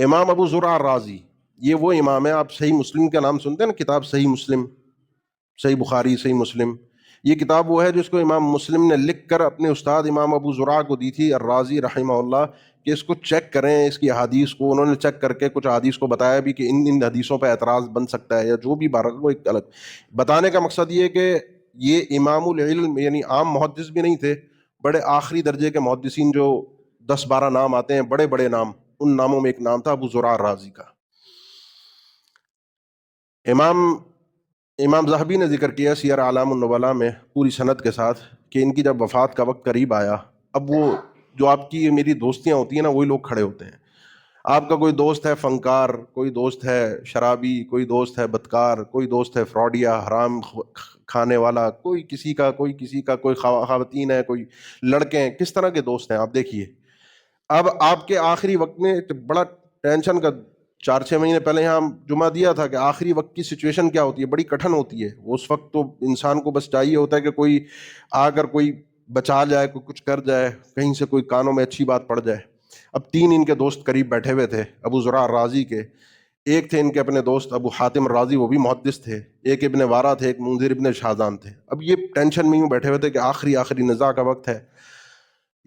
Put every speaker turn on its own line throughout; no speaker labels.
امام ابو زرع رازی، یہ وہ امام ہے، آپ صحیح مسلم کا نام سنتے ہیں نا، کتاب صحیح مسلم، صحیح بخاری، صحیح مسلم، یہ کتاب وہ ہے جس کو امام مسلم نے لکھ کر اپنے استاد امام ابو زرع کو دی تھی الرازی رحمہ اللہ، کہ اس کو چیک کریں، اس کی احادیث کو انہوں نے چیک کر کے کچھ احادیث کو بتایا بھی کہ ان حدیثوں پہ اعتراض بن سکتا ہے یا جو بھی بارہ، وہ ایک الگ بتانے کا مقصد یہ ہے کہ یہ امام العلم یعنی عام محدث بھی نہیں تھے، بڑے آخری درجے کے محدثین جو 10-12 نام آتے ہیں بڑے بڑے نام، ان ناموں میں ایک نام تھا ابو زرع رازی کا۔ امام ذہبی نے ذکر کیا سیر اعلام النبلاء میں پوری سند کے ساتھ کہ ان کی جب وفات کا وقت قریب آیا، اب وہ جو آپ کی میری دوستیاں ہوتی ہیں نا، وہی لوگ کھڑے ہوتے ہیں۔ آپ کا کوئی دوست ہے فنکار، کوئی دوست ہے شرابی، کوئی دوست ہے بدکار، کوئی دوست ہے فراڈیا، حرام کھانے والا، کوئی کسی کا کوئی خواتین ہے، کوئی لڑکے ہیں، کس طرح کے دوست ہیں آپ دیکھیے۔ اب آپ کے آخری وقت میں بڑا ٹینشن کا 4-6 مہینے پہلے یہاں جمعہ دیا تھا کہ آخری وقت کی سچویشن کیا ہوتی ہے، بڑی کٹھن ہوتی ہے اس وقت، تو انسان کو بس چاہیے ہوتا ہے کہ کوئی آ کر کوئی بچا جائے، کوئی کچھ کر جائے، کہیں سے کوئی کانوں میں اچھی بات پڑ جائے۔ اب 3 ان کے دوست قریب بیٹھے ہوئے تھے ابو زرع رازی کے، ایک تھے ان کے اپنے دوست ابو حاتم رازی، وہ بھی محدث تھے، ایک ابن وارا تھے، ایک منذر ابن شاہزان تھے۔ اب یہ ٹینشن میں یوں بیٹھے ہوئے تھے کہ آخری نزاع کا وقت ہے،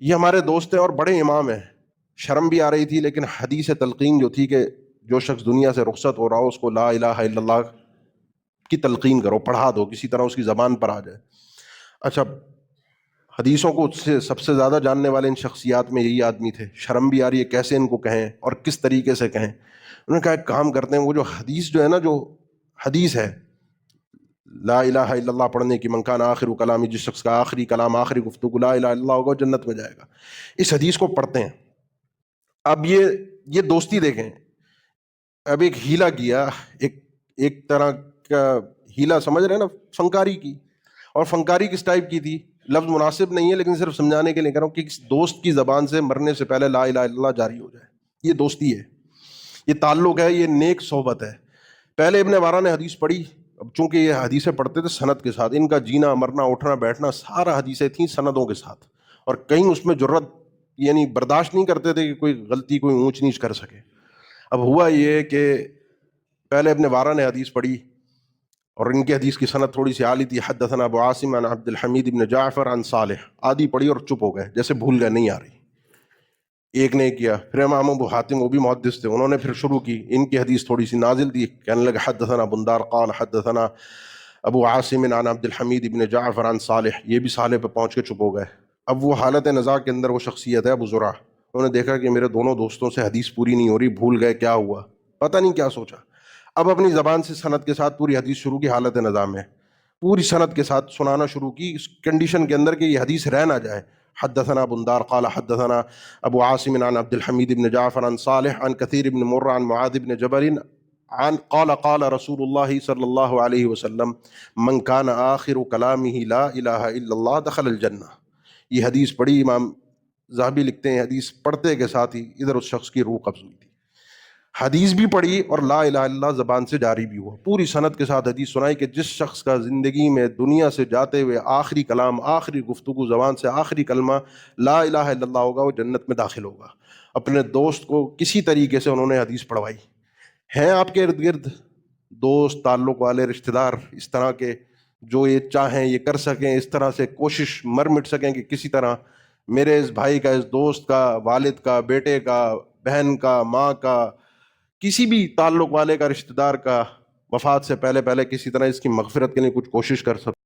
یہ ہمارے دوست ہیں اور بڑے امام ہیں۔ شرم بھی آ رہی تھی، لیکن حدیث تلقین جو تھی کہ جو شخص دنیا سے رخصت ہو رہا ہو اس کو لا الہ الا اللہ کی تلقین کرو، پڑھا دو، کسی طرح اس کی زبان پر آ جائے۔ اچھا، حدیثوں کو سب سے زیادہ جاننے والے ان شخصیات میں یہی آدمی تھے، شرم بھی آ رہی ہے کیسے ان کو کہیں اور کس طریقے سے کہیں۔ انہوں نے کہا ایک کام کرتے ہیں، وہ جو حدیث جو ہے نا، جو حدیث ہے لا الہ الا اللہ پڑھنے کی، من کان آخر کلامی، جس شخص کا آخری کلام آخری گفتگو لا الہ الا اللہ ہوگا وہ جنت میں جائے گا، اس حدیث کو پڑھتے ہیں۔ اب یہ دوستی دیکھیں، اب ایک ہیلا کیا، ایک طرح کا ہیلا سمجھ رہے ہیں نا، فنکاری کی، اور فنکاری کس ٹائپ کی تھی، لفظ مناسب نہیں ہے لیکن صرف سمجھانے کے لیے کہہ رہا ہوں کہ دوست کی زبان سے مرنے سے پہلے لا الہ الا اللہ جاری ہو جائے، یہ دوستی ہے، یہ تعلق ہے، یہ نیک صحبت ہے۔ پہلے ابن وارا نے حدیث پڑھی، اب چونکہ یہ حدیثیں پڑھتے تھے سند کے ساتھ، ان کا جینا مرنا اٹھنا بیٹھنا سارا حدیثیں تھیں سندوں کے ساتھ، اور کہیں اس میں جرت یعنی برداشت نہیں کرتے تھے کہ کوئی غلطی کوئی اونچ نیچ کر سکے۔ اب ہوا یہ کہ پہلے ابن وارا نے حدیث پڑھی، اور ان کی حدیث کی سند تھوڑی سی عالی تھی، حدثنا ابو عاصم عن عبد الحمید بن جعفر عن صالح، آدھی پڑھی اور چپ ہو گئے، جیسے بھول گئے نہیں آ رہی۔ ایک نے کیا، پھر امام ابو حاتم، وہ بھی محدث تھے، انہوں نے پھر شروع کی، ان کی حدیث تھوڑی سی نازل تھی، کہنے لگے حدثنا بندار قال حدثنا ابو عاصم عن عبد الحمید بن جعفر عن صالح، یہ بھی صالح پہ پہنچ کے چپ ہو گئے۔ اب وہ حالت نزاع کے اندر وہ شخصیت ہے ابو زرع، انہوں نے دیکھا کہ میرے دونوں دوستوں سے حدیث پوری نہیں ہو رہی، بھول گئے، کیا ہوا پتہ نہیں کیا سوچا، اب اپنی زبان سے سند کے ساتھ پوری حدیث شروع کی، حالت نزاع میں پوری سند کے ساتھ سنانا شروع کی، اس کنڈیشن کے اندر کہ یہ حدیث رہ نہ جائے۔ حدثنا بندار قال حدثنا ابو عاصم عن عبد الحمید بن جعفر عن صالح عن كثير بن مرہ عن معاذ بن جبل عن قال رسول اللہ صلی اللہ علیہ وسلم من کان آخر کلامہ لا الہ الا اللہ دخل الجنہ۔ یہ حدیث پڑھی، امام ذہبی لکھتے ہیں حدیث پڑھتے کے ساتھ ہی ادھر اس شخص کی روح قبض ہوئی تھی، حدیث بھی پڑھی اور لا الہ الا اللہ زبان سے جاری بھی ہوا، پوری سند کے ساتھ حدیث سنائی کہ جس شخص کا زندگی میں دنیا سے جاتے ہوئے آخری کلام آخری گفتگو زبان سے آخری کلمہ لا الہ الا اللہ ہوگا وہ جنت میں داخل ہوگا۔ اپنے دوست کو کسی طریقے سے انہوں نے حدیث پڑھوائی۔ ہیں آپ کے ارد گرد دوست، تعلق والے، رشتہ دار اس طرح کے جو یہ چاہیں یہ کر سکیں، اس طرح سے کوشش مر مٹ سکیں کہ کسی طرح میرے اس بھائی کا، اس دوست کا، والد کا، بیٹے کا، بہن کا، ماں کا، کسی بھی تعلق والے کا، رشتہ دار کا وفات سے پہلے کسی طرح اس کی مغفرت کے لیے کچھ کوشش کر سکتے؟